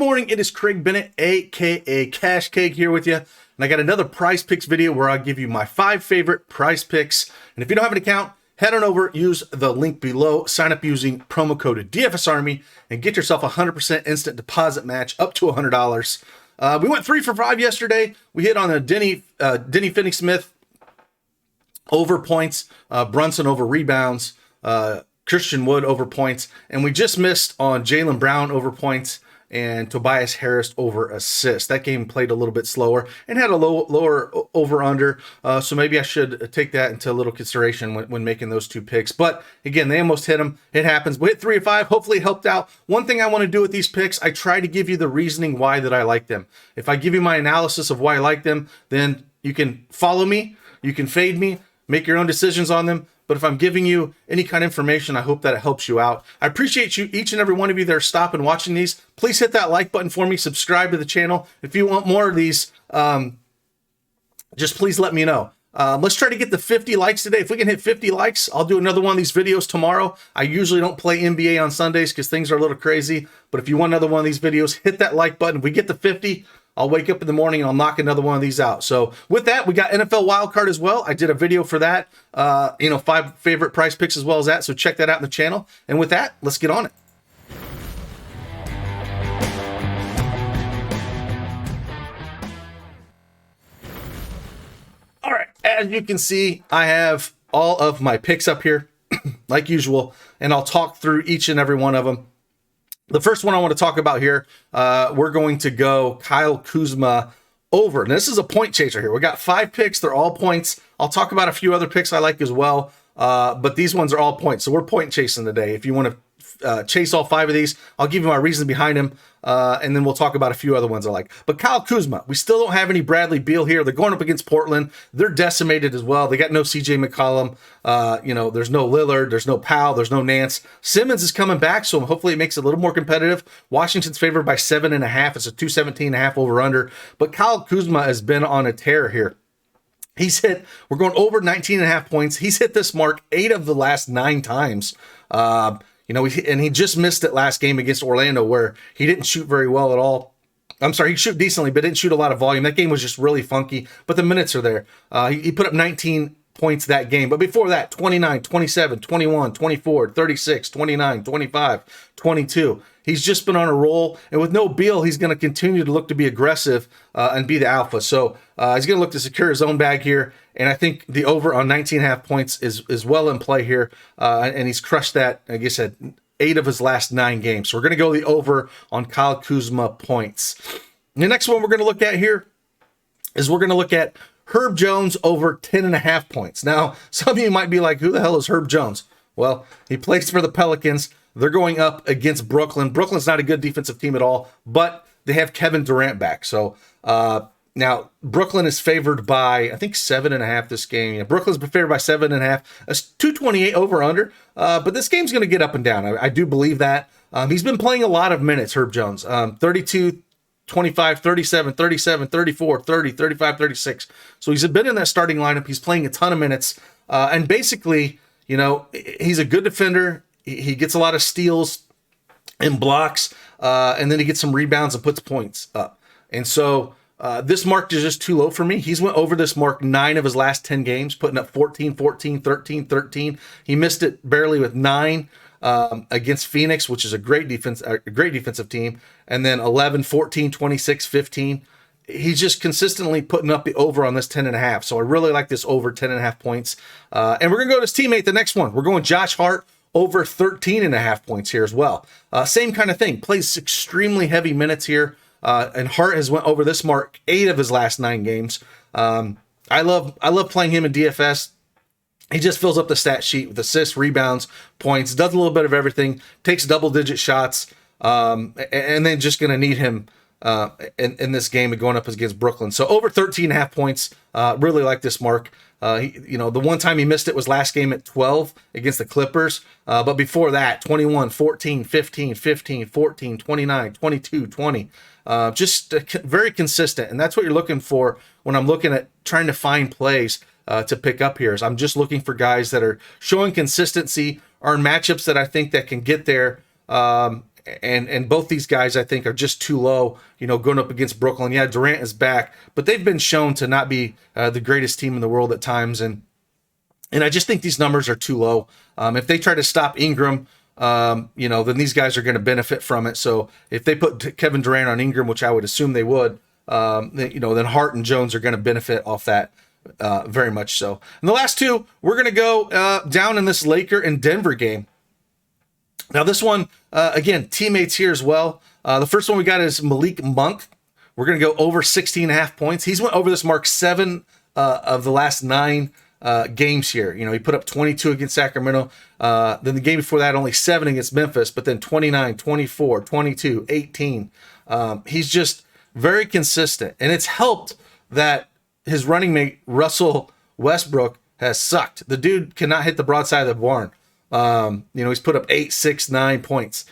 morning, it is Craig Bennett, aka Cash Cake, here with you. And I got another Prize Picks video where I'll give you my 5 favorite Prize Picks. And if you don't have an account, head on over, use the link below, sign up using promo code DFSArmy, and get yourself a 100% instant deposit match up to $100. We went 3 for 5 yesterday. We hit on a Denny Finney-Smith over points, Brunson over rebounds, Christian Wood over points, and we just missed on Jaylen Brown over points and Tobias Harris over assists. That game played a little bit slower and had a lower over-under, so maybe I should take that into a little consideration when making those 2 picks. But again, they almost hit them. It happens. We hit 3 of 5. Hopefully it helped out. One thing I want to do with these picks, I try to give you the reasoning why that I like them. If I give you my analysis of why I like them, then you can follow me, you can fade me, make your own decisions on them. But if I'm giving you any kind of information, I hope that it helps you out. I appreciate you, each and every one of you that are stopping watching these. Please hit that like button for me. Subscribe to the channel. If you want more of these, just please let me know. Let's try to get the 50 likes today. If we can hit 50 likes, I'll do another one of these videos tomorrow. I usually don't play NBA on Sundays because things are a little crazy. But if you want another one of these videos, hit that like button. If we get the 50, I'll wake up in the morning and I'll knock another one of these out. So with that, we got NFL wildcard as well. I did a video for that, 5 favorite price picks as well as that. So check that out in the channel. And with that, let's get on it. All right, as you can see, I have all of my picks up here like usual, and I'll talk through each and every one of them. The first one I want to talk about here, we're going to go Kyle Kuzma over. And this is a point chaser here. We got 5 picks. They're all points. I'll talk about a few other picks I like as well. But these ones are all points. So we're point chasing today. If you want to chase all 5 of these, I'll give you my reason behind them. And then we'll talk about a few other ones I like. But Kyle Kuzma, we still don't have any Bradley Beal here. They're going up against Portland. They're decimated as well. They got no CJ McCollum. There's no Lillard. There's no Powell. There's no Nance. Simmons is coming back, so hopefully it makes it a little more competitive. Washington's favored by 7.5. It's a 217.5 over under. But Kyle Kuzma has been on a tear here. We're going over 19.5 points. He's hit this mark 8 of the last 9 times. And he just missed it last game against Orlando where he didn't shoot very well at all. I'm sorry, he shoot decently, but didn't shoot a lot of volume. That game was just really funky, but the minutes are there. He put up 19 points that game. But before that, 29, 27, 21, 24, 36, 29, 25, 22. He's just been on a roll. And with no Beal, he's going to continue to look to be aggressive and be the alpha. So he's going to look to secure his own bag here. And I think the over on 19.5 points is well in play here. And he's crushed that, like I said, 8 of his last 9 games. So we're going to go the over on Kyle Kuzma points. The next one we're going to look at here is we're going to look at Herb Jones over 10.5 points. Now, some of you might be like, who the hell is Herb Jones? Well, he plays for the Pelicans. They're going up against Brooklyn. Brooklyn's not a good defensive team at all, but they have Kevin Durant back. So now Brooklyn is favored by, I think, 7.5 this game. Yeah, Brooklyn's favored by 7.5. That's 228 over under. But this game's going to get up and down. I do believe that. He's been playing a lot of minutes, Herb Jones. 32, 25, 37, 37, 34, 30, 35, 36. So he's been in that starting lineup. He's playing a ton of minutes. And basically, he's a good defender. He gets a lot of steals and blocks. And then he gets some rebounds and puts points up. And so this mark is just too low for me. He's went over this mark 9 of his last 10 games, putting up 14, 14, 13, 13. He missed it barely with 9. Against Phoenix, which is a great defensive team, and then 11, 14, 26, 15. He's just consistently putting up the over on this 10.5. So I really like this over 10.5 points. And we're going to go to his teammate, the next one. We're going Josh Hart over 13.5 points here as well. Same kind of thing. Plays extremely heavy minutes here. And Hart has went over this mark 8 of his last 9 games. I love playing him in DFS. He just fills up the stat sheet with assists, rebounds, points, does a little bit of everything, takes double-digit shots, and then just going to need him in this game and going up against Brooklyn. So over 13.5 points, really like this mark. The one time he missed it was last game at 12 against the Clippers. But before that, 21, 14, 15, 15, 14, 29, 22, 20. Just very consistent. And that's what you're looking for when I'm looking at trying to find plays to pick up here. Is I'm just looking for guys that are showing consistency, are in matchups that I think that can get there, and and both these guys, I think, are just too low, going up against Brooklyn. Yeah, Durant is back, but they've been shown to not be the greatest team in the world at times. And I just think these numbers are too low. If they try to stop Ingram, then these guys are going to benefit from it. So if they put Kevin Durant on Ingram, which I would assume they would, then Hart and Jones are going to benefit off that very much so. And the last two, we're going to go down in this Laker and Denver game. Now this one, again, teammates here as well. The first one we got is Malik Monk. We're going to go over 16.5 points. He's went over this mark 7 of the last 9 games here. He put up 22 against Sacramento. Then the game before that, only 7 against Memphis, but then 29, 24, 22, 18. He's just very consistent. And it's helped that his running mate, Russell Westbrook, has sucked. The dude cannot hit the broadside of the barn. He's put up 8, 6, 9 points.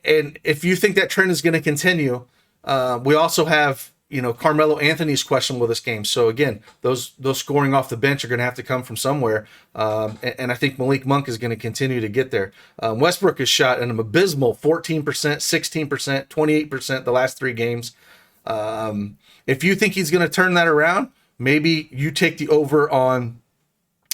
And if you think that trend is going to continue, we also have, Carmelo Anthony's questionable this game. So again, those scoring off the bench are going to have to come from somewhere. And I think Malik Monk is going to continue to get there. Westbrook has shot an abysmal 14%, 16%, 28% the last 3 games. If you think he's going to turn that around, maybe you take the over on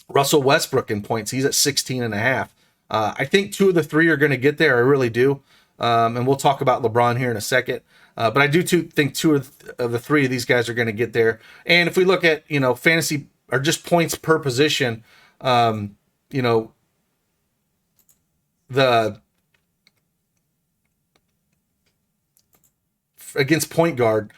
Russell Westbrook in points. He's at 16.5. I think 2 of the 3 are going to get there. I really do. And we'll talk about LeBron here in a second. But I do think 2 of the 3 of these guys are going to get there. And if we look at, fantasy or just points per position, the against point guard,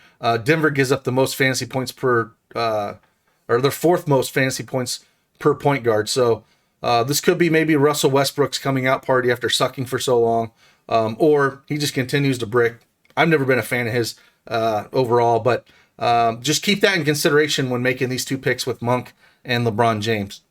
Denver gives up the most fantasy points per, or their 4th most fantasy points per point guard. So this could be maybe Russell Westbrook's coming out party after sucking for so long, or he just continues to brick. I've never been a fan of his overall, but just keep that in consideration when making these 2 picks with Monk and LeBron James.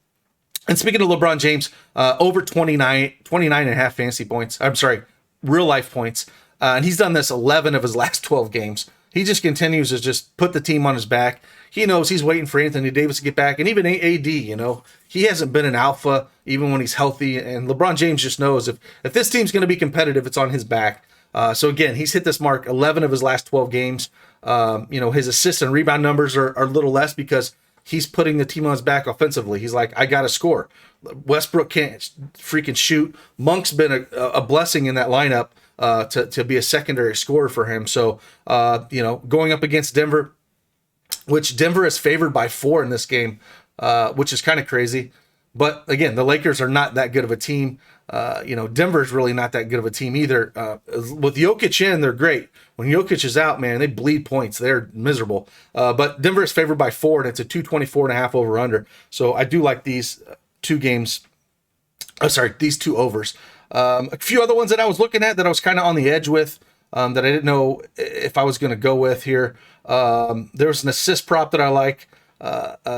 And speaking of LeBron James, over 29.5 fantasy points. I'm sorry, real life points. And he's done this 11 of his last 12 games. He just continues to just put the team on his back. He knows he's waiting for Anthony Davis to get back. And even AD, he hasn't been an alpha even when he's healthy. And LeBron James just knows if this team's going to be competitive, it's on his back. So again, he's hit this mark 11 of his last 12 games. His assist and rebound numbers are a little less because he's putting the team on his back offensively. He's like, I got to score. Westbrook can't freaking shoot. Monk's been a blessing in that lineup to be a secondary scorer for him. So, going up against Denver, which Denver is favored by 4 in this game, which is kind of crazy. But again, the Lakers are not that good of a team. Denver's really not that good of a team either. With Jokic in, they're great. When Jokic is out, man, they bleed points. They're miserable. But Denver is favored by 4, and it's a 224.5 over under. So I do like these 2 games. These 2 overs. A few other ones that I was looking at that I was kind of on the edge with, that I didn't know if I was going to go with here. There was an assist prop that I like.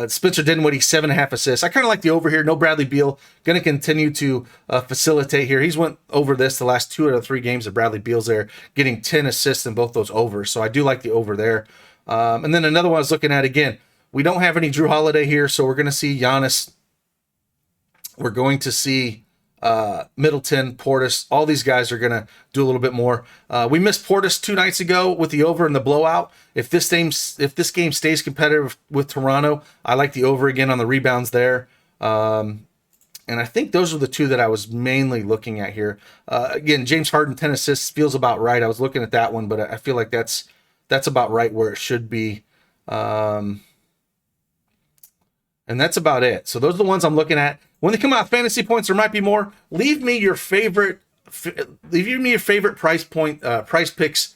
Spencer Dinwiddie, 7.5 assists. I kind of like the over here. No Bradley Beal. Going to continue to facilitate here. He's went over this the last 2 out of 3 games of Bradley Beal's there, getting 10 assists in both those overs. So I do like the over there. And then another one I was looking at, again, we don't have any Drew Holiday here, so we're going to see Giannis. We're going to see Middleton, Portis. All these guys are going to do a little bit more. We missed Portis 2 nights ago with the over and the blowout. If this game stays competitive with Toronto, I like the over again on the rebounds there. And I think those are the 2 that I was mainly looking at here. Again, James Harden, 10 assists feels about right. I was looking at that one, but I feel like that's about right where it should be. And that's about it. So those are the ones I'm looking at. When they come out fantasy points, there might be more. Leave me your favorite price picks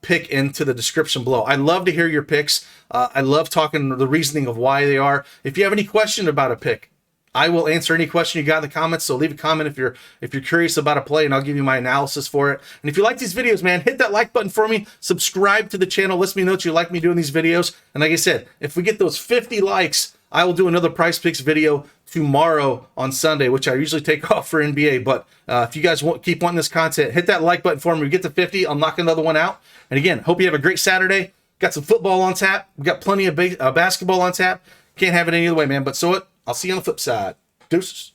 pick into the description below. I love to hear your picks. I love talking the reasoning of why they are. If you have any question about a pick, I will answer any question you got in the comments. So leave a comment if you're curious about a play, and I'll give you my analysis for it. And if you like these videos, man, hit that like button for me. Subscribe to the channel. Let me know that you like me doing these videos. And like I said, if we get those 50 likes, I will do another Prize Picks video tomorrow on Sunday, which I usually take off for NBA. But if you guys keep wanting this content, hit that like button for me. We get to 50, I'll knock another one out. And again, hope you have a great Saturday. Got some football on tap. We got plenty of basketball on tap. Can't have it any other way, man. But so what? I'll see you on the flip side. Deuces.